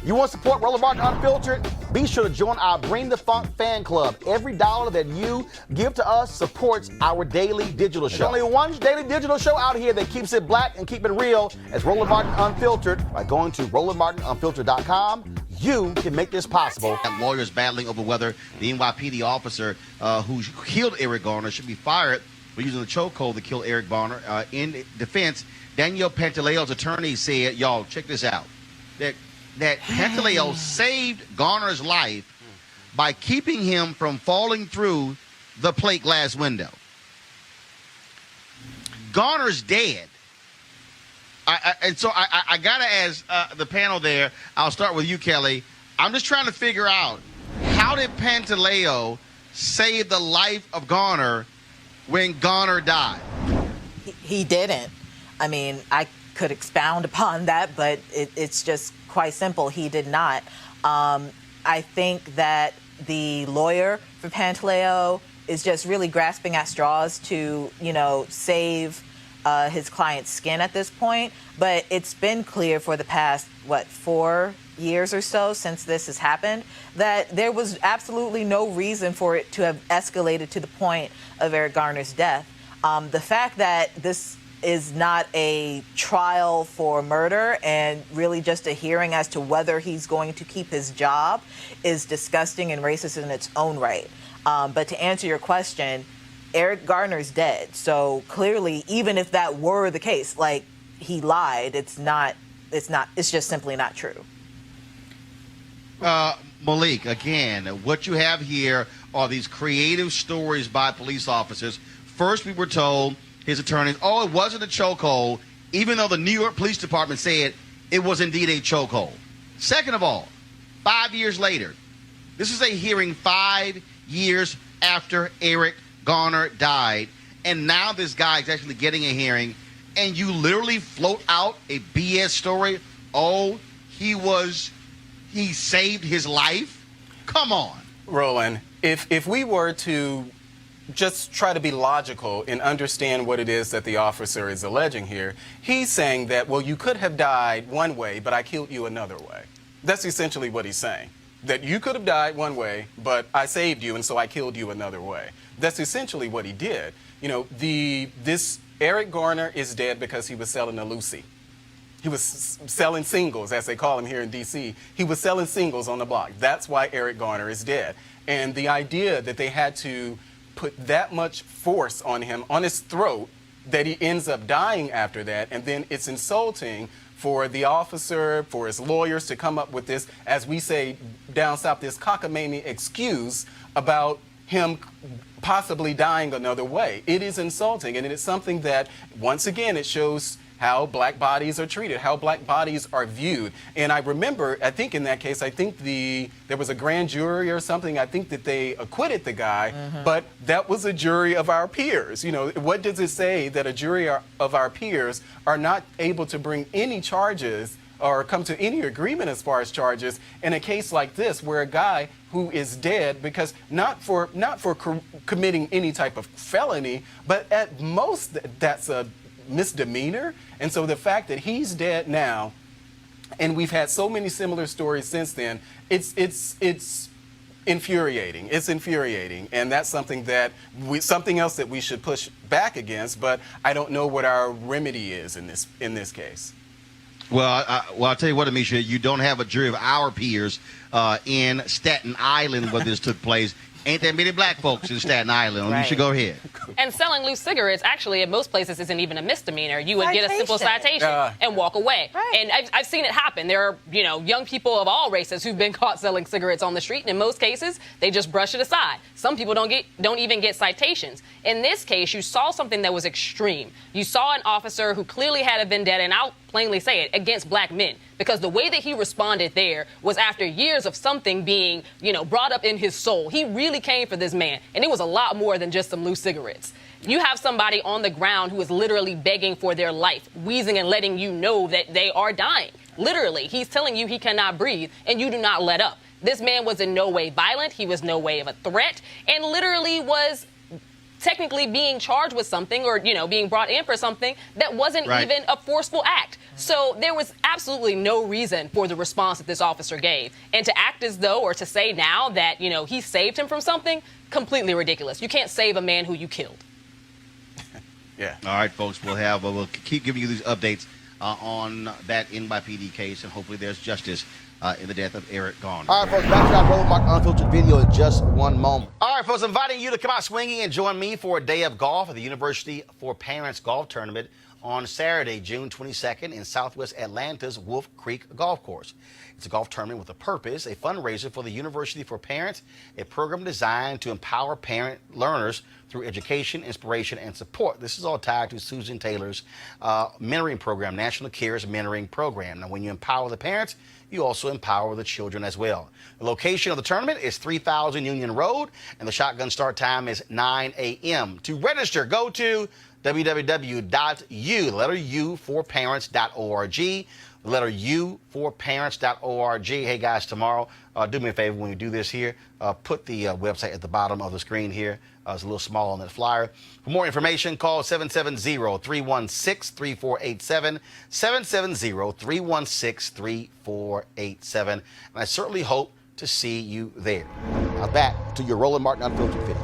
You want to support Roland Martin Unfiltered? Be sure to join our Bring the Funk fan club. Every dollar that you give to us supports our daily digital show. There's only one daily digital show out here that keeps it black and keep it real as Roland Martin Unfiltered. By going to RolandMartinUnfiltered.com, you can make this possible. Lawyers battling over whether the NYPD officer who killed Eric Garner should be fired for using the chokehold to kill Eric Garner. In defense, Daniel Pantaleo's attorney said, y'all, check this out, that Pantaleo saved Garner's life by keeping him from falling through the plate glass window. Garner's dead. So I got to ask the panel there, I'll start with you, Kelly. I'm just trying to figure out, how did Pantaleo save the life of Garner when Garner died? He didn't. I mean, I could expound upon that, but it's just quite simple. He did not. I think that the lawyer for Pantaleo is just really grasping at straws to, save his client's skin at this point. But it's been clear for the past, 4 years or so since this has happened, that there was absolutely no reason for it to have escalated to the point of Eric Garner's death. The fact that this is not a trial for murder and really just a hearing as to whether he's going to keep his job is disgusting and racist in its own right. But to answer your question, Eric Garner's dead. So clearly, even if that were the case, he lied, it's just simply not true. Malik, again, what you have here are these creative stories by police officers. First, we were told, his attorneys, it wasn't a chokehold, even though the New York Police Department said it was indeed a chokehold. Second of all, 5 years later, this is a hearing 5 years after Eric Garner died, and now this guy is actually getting a hearing, and you literally float out a BS story. He saved his life? Come on. Roland, if we were to just try to be logical and understand what it is that the officer is alleging here, he's saying that, you could have died one way, but I killed you another way. That's essentially what he's saying. That you could have died one way, but I saved you, and so I killed you another way. That's essentially what he did. This Eric Garner is dead because he was selling a Lucy. He was selling singles, as they call him here in D.C. He was selling singles on the block. That's why Eric Garner is dead. And the idea that they had to put that much force on him, on his throat, that he ends up dying after that, and then it's insulting for the officer, for his lawyers to come up with this, as we say down south, this cockamamie excuse about him possibly dying another way. It is insulting, and it is something that, once again, it shows how black bodies are treated, how black bodies are viewed. And I remember, I think in that case, there was a grand jury or something. I think that they acquitted the guy, but that was a jury of our peers. What does it say that a jury of our peers are not able to bring any charges or come to any agreement as far as charges in a case like this, where a guy who is dead, because not for committing any type of felony, but at most that's a misdemeanor. And so the fact that he's dead now, and we've had so many similar stories since then, it's infuriating. It's infuriating, and that's something else that we should push back against. But I don't know what our remedy is in this case. Well, I'll tell you what, Amisha, you don't have a jury of our peers in Staten Island where this took place. Ain't that many black folks in Staten Island? Right. You should go ahead. And selling loose cigarettes, actually, in most places, isn't even a misdemeanor. You would get a simple citation and walk away. Right. And I've seen it happen. There are, young people of all races who've been caught selling cigarettes on the street. And in most cases, they just brush it aside. Some people don't even get citations. In this case, you saw something that was extreme. You saw an officer who clearly had a vendetta, and I'll plainly say it, against black men. Because the way that he responded there was after years of something being, brought up in his soul. He really came for this man. And it was a lot more than just some loose cigarettes. You have somebody on the ground who is literally begging for their life, wheezing and letting you know that they are dying. Literally, he's telling you he cannot breathe, and you do not let up. This man was in no way violent. He was no way of a threat, and literally was technically being charged with something or, being brought in for something that wasn't even a forceful act. So there was absolutely no reason for the response that this officer gave. And to act as though or to say now that, he saved him from something, completely ridiculous. You can't save a man who you killed. Yeah. All right, folks, we'll keep giving you these updates on that NYPD case, and hopefully there's justice in the death of Eric Garner. All right, folks, back to our Roland Martin Unfiltered video in just one moment. All right, folks, inviting you to come out swinging and join me for a day of golf at the University for Parents Golf Tournament on Saturday, June 22nd in Southwest Atlanta's Wolf Creek Golf Course. It's a golf tournament with a purpose, a fundraiser for the University for Parents, a program designed to empower parent learners through education, inspiration, and support. This is all tied to Susan Taylor's mentoring program, National Cares Mentoring Program. Now, when you empower the parents, you also empower the children as well. The location of the tournament is 3000 Union Road, and the shotgun start time is 9 a.m. To register, go to www.u4parents.org. The letter U4parents.org. Hey, guys, tomorrow, do me a favor when you do this here, put the website at the bottom of the screen here. It's a little small on that flyer. For more information, call 770-316-3487, 770-316-3487. And I certainly hope to see you there. Now back to your Roland Martin Unfiltered video.